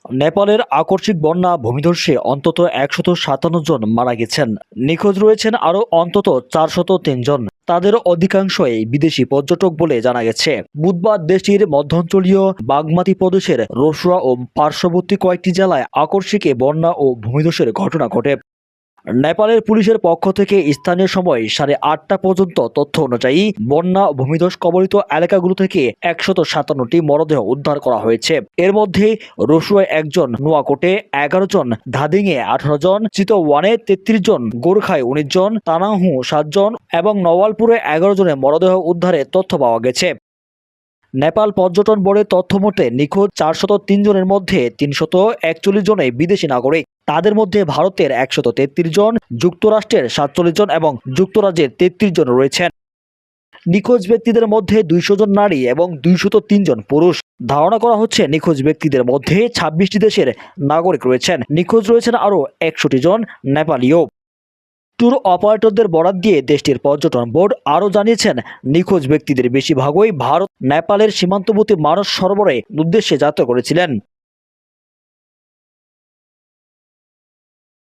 নেপালের আকস্মিক বন্যা ভূমিধসে অন্তত ১৫৭ জন মারা গেছেন। নিখোঁজ রয়েছেন আরও অন্তত ৪০৩ জন। তাদের অধিকাংশই বিদেশি পর্যটক বলে জানা গেছে। বুধবার দেশটির মধ্যাঞ্চলীয় বাগমাতি প্রদেশের রসুয়া ও পার্শ্ববর্তী কয়েকটি জেলায় আকস্মিক বন্যা ও ভূমিধসের ঘটনা ঘটে। নেপালের পুলিশের পক্ষ থেকে স্থানীয় সময় ৮:৩০ পর্যন্ত তথ্য অনুযায়ী বন্যা ও ভূমিধস কবলিত এলাকাগুলো থেকে ১৫৭টি মরদেহ উদ্ধার করা হয়েছে। এর মধ্যে রসুয়ায় ১ জন, নোয়াকোটে ১১ জন, ধাদিংয়ে ১৮ জন, চিতওয়ানে ৩৩ জন, গোর্খায় ১৯ জন, তানাহু ৭ জন এবং নওয়ালপুরে ১১ জনের মরদেহ উদ্ধারের তথ্য পাওয়া গেছে। নেপাল পর্যটন বোর্ডের তথ্য মতে নিখোঁজ ৪০৩ জনের মধ্যে ৩৪১ জনই বিদেশি নাগরিক। তাদের মধ্যে ভারতের ১৩৩ জন, যুক্তরাষ্ট্রের ৪৭ জন এবং যুক্তরাজ্যের ৩৩ জন রয়েছেন। নিখোঁজ ব্যক্তিদের মধ্যে ২০০ জন নারী এবং ২০৩ জন পুরুষ। ধারণা করা হচ্ছে নিখোঁজ ব্যক্তিদের মধ্যে ২৬টি দেশের নাগরিক রয়েছেন। নিখোঁজ রয়েছেন আরও ৬১ জন নেপালীয়। ট্যুর অপারেটরদের বরাত দিয়ে দেশটির পর্যটন বোর্ড আরও জানিয়েছেন, নিখোঁজ ব্যক্তিদের বেশিরভাগই ভারত নেপালের সীমান্তবর্তী মানস সরোবরে উদ্দেশ্যে যাত্রা করেছিলেন।